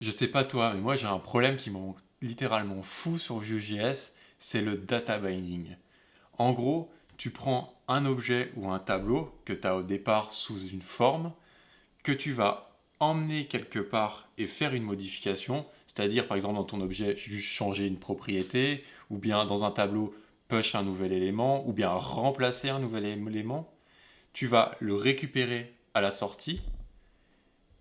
Je sais pas toi, mais moi j'ai un problème qui me rend littéralement fou sur Vue.js, c'est le data binding. En gros, tu prends un objet ou un tableau que tu as au départ sous une forme, que tu vas emmener quelque part et faire une modification, c'est-à-dire par exemple dans ton objet juste changer une propriété, ou bien dans un tableau push un nouvel élément, ou bien remplacer un nouvel élément. Tu vas le récupérer à la sortie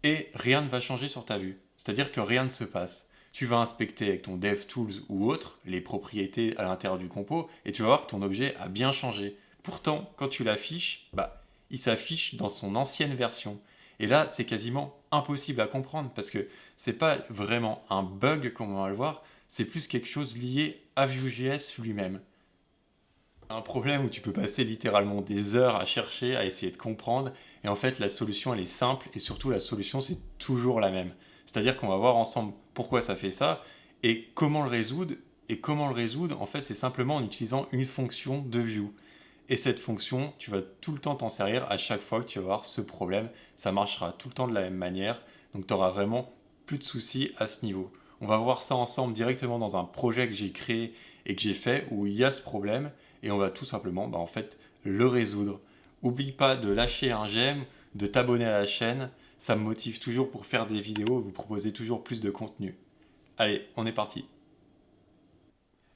et rien ne va changer sur ta vue. C'est-à-dire que rien ne se passe. Tu vas inspecter avec ton DevTools ou autre les propriétés à l'intérieur du compo et tu vas voir que ton objet a bien changé. Pourtant, quand tu l'affiches, il s'affiche dans son ancienne version. Et là, c'est quasiment impossible à comprendre parce que c'est pas vraiment un bug comme on va le voir, c'est plus quelque chose lié à Vue.js lui-même. Un problème où tu peux passer littéralement des heures à chercher, à essayer de comprendre, et en fait la solution elle est simple, et surtout la solution c'est toujours la même. C'est-à-dire qu'on va voir ensemble pourquoi ça fait ça, et comment le résoudre, en fait c'est simplement en utilisant une fonction de view. Et cette fonction, tu vas tout le temps t'en servir à chaque fois que tu vas avoir ce problème, ça marchera tout le temps de la même manière, donc tu auras vraiment plus de soucis à ce niveau. On va voir ça ensemble directement dans un projet que j'ai créé et que j'ai fait où il y a ce problème et on va tout simplement en fait le résoudre. Oublie pas de lâcher un j'aime, de t'abonner à la chaîne, ça me motive toujours pour faire des vidéos et vous proposer toujours plus de contenu. Allez, on est parti.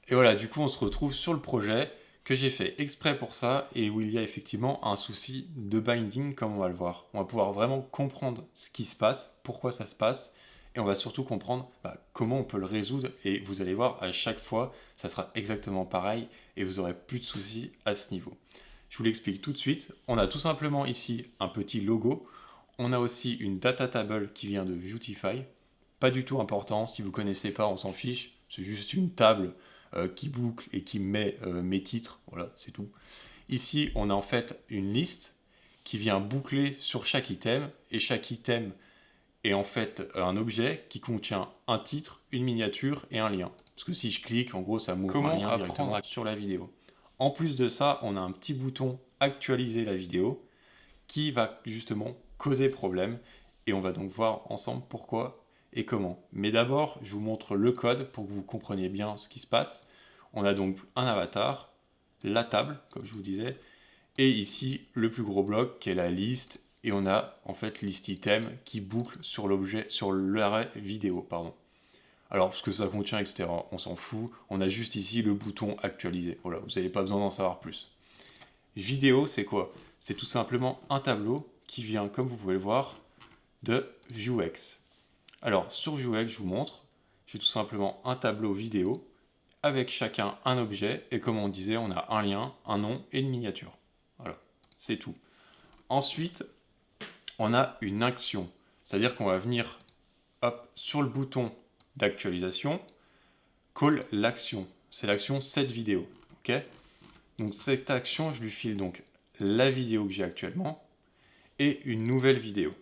Et voilà, du coup on se retrouve sur le projet que j'ai fait exprès pour ça et où il y a effectivement un souci de binding comme on va le voir. On va pouvoir vraiment comprendre ce qui se passe, pourquoi ça se passe et on va surtout comprendre comment on peut le résoudre et vous allez voir à chaque fois ça sera exactement pareil et vous aurez plus de soucis à ce niveau. Je vous l'explique tout de suite. On a tout simplement ici un petit logo. On a aussi une data table qui vient de Vuetify. Pas du tout important, si vous ne connaissez pas, on s'en fiche. C'est juste une table qui boucle et qui met mes titres. Voilà, c'est tout. Ici, on a en fait une liste qui vient boucler sur chaque item. Et chaque item est en fait un objet qui contient un titre, une miniature et un lien. Parce que si je clique, en gros, ça m'ouvre un lien directement sur la vidéo. En plus de ça, on a un petit bouton actualiser la vidéo qui va justement causer problème et on va donc voir ensemble pourquoi et comment. Mais d'abord, je vous montre le code pour que vous compreniez bien ce qui se passe. On a donc un avatar, la table, comme je vous disais, et ici le plus gros bloc qui est la liste et on a en fait liste item qui boucle sur l'objet, sur l'arrêt vidéo, pardon. Alors, ce que ça contient, etc., on s'en fout. On a juste ici le bouton actualiser. Voilà, vous n'avez pas besoin d'en savoir plus. Vidéo, c'est quoi? C'est tout simplement un tableau qui vient, comme vous pouvez le voir, de Vuex. Alors, sur Vuex, je vous montre. J'ai tout simplement un tableau vidéo avec chacun un objet. Et comme on disait, on a un lien, un nom et une miniature. Voilà, c'est tout. Ensuite, on a une action. C'est-à-dire qu'on va venir hop, sur le bouton d'actualisation, call l'action. C'est l'action cette vidéo. Ok. Donc cette action, je lui file donc la vidéo que j'ai actuellement et une nouvelle vidéo.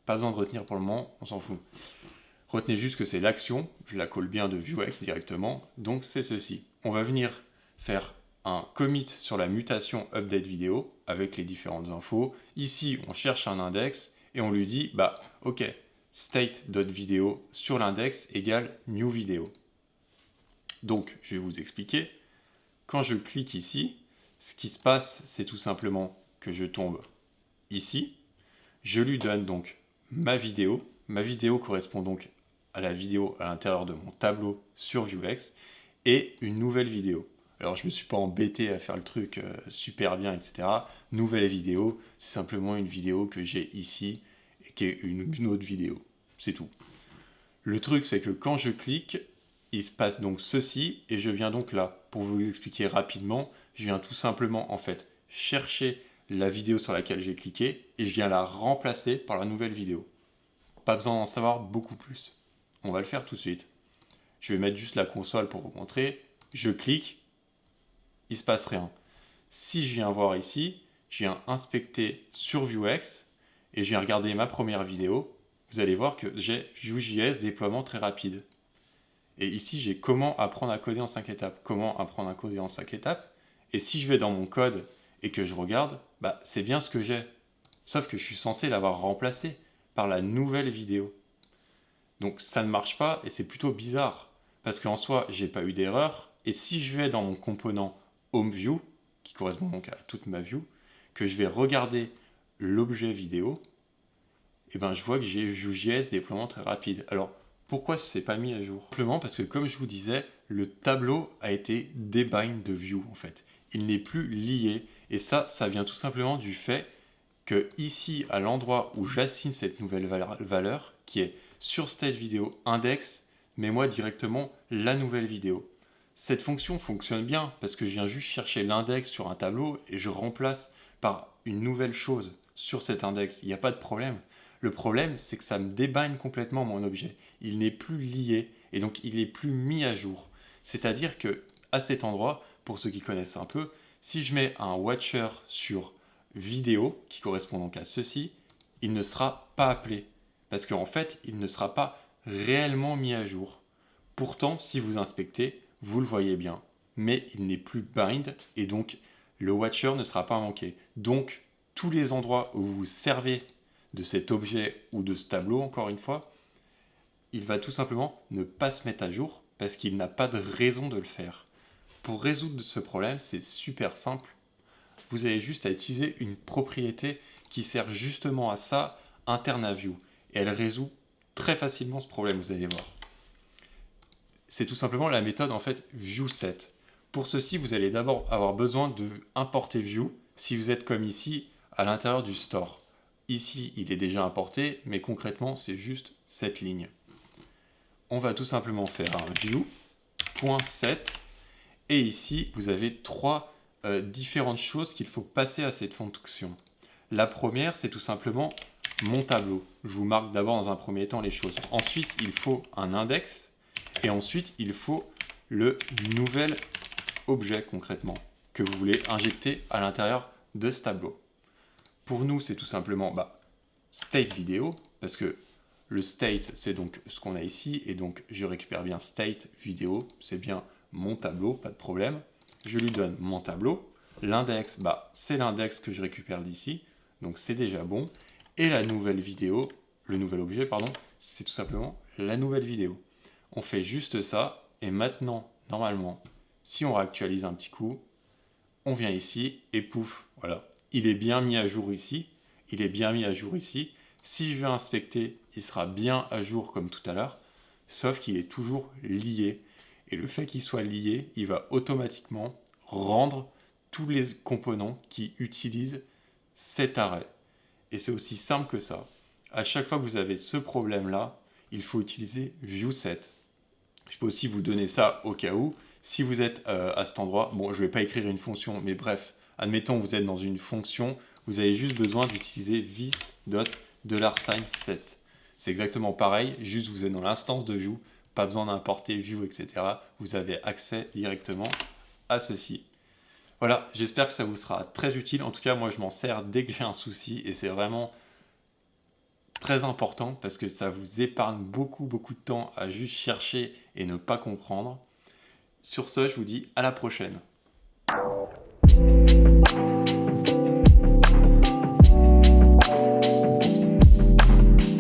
Pas besoin de retenir pour le moment, on s'en fout. Retenez juste que c'est l'action, je la colle bien de Vuex directement, donc c'est ceci. On va venir faire un commit sur la mutation update vidéo avec les différentes infos. Ici, on cherche un index et on lui dit, ok, state.video sur l'index égale new video. Donc, je vais vous expliquer. Quand je clique ici, ce qui se passe, c'est tout simplement que je tombe ici. Je lui donne donc ma vidéo. Ma vidéo correspond donc à la vidéo à l'intérieur de mon tableau sur Vuex et une nouvelle vidéo. Alors je ne me suis pas embêté à faire le truc super bien, etc. Nouvelle vidéo, c'est simplement une vidéo que j'ai ici et qui est une autre vidéo. C'est tout. Le truc, c'est que quand je clique, il se passe donc ceci et je viens donc là. Pour vous expliquer rapidement, je viens tout simplement en fait chercher la vidéo sur laquelle j'ai cliqué et je viens la remplacer par la nouvelle vidéo. Pas besoin d'en savoir beaucoup plus. On va le faire tout de suite. Je vais mettre juste la console pour vous montrer. Je clique, il ne se passe rien. Si je viens voir ici, je viens inspecter sur Vuex et je viens regarder ma première vidéo, vous allez voir que j'ai Vue.js déploiement très rapide. Et ici, j'ai comment apprendre à coder en 5 étapes. Comment apprendre à coder en 5 étapes. Et si je vais dans mon code et que je regarde, c'est bien ce que j'ai. Sauf que je suis censé l'avoir remplacé par la nouvelle vidéo. Donc ça ne marche pas et c'est plutôt bizarre. Parce qu'en soi, j'ai pas eu d'erreur. Et si je vais dans mon component Home View, qui correspond donc à toute ma view, que je vais regarder l'objet vidéo, et ben je vois que j'ai Vue.js déploiement très rapide. Alors pourquoi ce n'est pas mis à jour? Simplement parce que comme je vous disais, le tableau a été débind de Vue en fait. Il n'est plus lié et ça vient tout simplement du fait que ici, à l'endroit où j'assigne cette nouvelle valeur, qui est sur state vidéo index, mets-moi directement la nouvelle vidéo. Cette fonction fonctionne bien parce que je viens juste chercher l'index sur un tableau et je remplace par une nouvelle chose sur cet index. Il n'y a pas de problème. Le problème, c'est que ça me débind complètement mon objet. Il n'est plus lié et donc il n'est plus mis à jour. C'est-à-dire que à cet endroit, pour ceux qui connaissent un peu, si je mets un watcher sur vidéo, qui correspond donc à ceci, il ne sera pas appelé. Parce qu'en fait, il ne sera pas réellement mis à jour. Pourtant, si vous inspectez, vous le voyez bien. Mais il n'est plus bind et donc le watcher ne sera pas manqué. Donc, tous les endroits où vous vous servez de cet objet ou de ce tableau, encore une fois, il va tout simplement ne pas se mettre à jour parce qu'il n'a pas de raison de le faire. Pour résoudre ce problème, c'est super simple. Vous avez juste à utiliser une propriété qui sert justement à ça, interne à Vue. Et elle résout très facilement ce problème, vous allez voir. C'est tout simplement la méthode en fait ViewSet. Pour ceci, vous allez d'abord avoir besoin de importer Vue si vous êtes comme ici à l'intérieur du store. Ici, il est déjà importé, mais concrètement, c'est juste cette ligne. On va tout simplement faire un view.set et ici, vous avez trois différentes choses qu'il faut passer à cette fonction. La première, c'est tout simplement mon tableau. Je vous marque d'abord dans un premier temps les choses. Ensuite, il faut un index et ensuite, il faut le nouvel objet concrètement que vous voulez injecter à l'intérieur de ce tableau. Pour nous, c'est tout simplement state vidéo parce que le state, c'est donc ce qu'on a ici et donc je récupère bien state vidéo, c'est bien mon tableau, pas de problème. Je lui donne mon tableau. L'index, c'est l'index que je récupère d'ici, donc c'est déjà bon. Et la nouvelle vidéo, le nouvel objet, pardon, c'est tout simplement la nouvelle vidéo. On fait juste ça, et maintenant, normalement, si on réactualise un petit coup, on vient ici, et pouf, voilà. Il est bien mis à jour ici, il est bien mis à jour ici. Si je vais inspecter, il sera bien à jour comme tout à l'heure, sauf qu'il est toujours lié. Et le fait qu'il soit lié, il va automatiquement rendre tous les composants qui utilisent cet arrêt. Et c'est aussi simple que ça. À chaque fois que vous avez ce problème-là, il faut utiliser ViewSet. Je peux aussi vous donner ça au cas où. Si vous êtes à cet endroit, bon, je ne vais pas écrire une fonction, mais bref, admettons que vous êtes dans une fonction, vous avez juste besoin d'utiliser vis.$set. C'est exactement pareil, juste vous êtes dans l'instance de Vue, pas besoin d'importer Vue, etc. Vous avez accès directement à ceci. Voilà, j'espère que ça vous sera très utile. En tout cas, moi, je m'en sers dès que j'ai un souci et c'est vraiment très important parce que ça vous épargne beaucoup de temps à juste chercher et ne pas comprendre. Sur ce, je vous dis à la prochaine.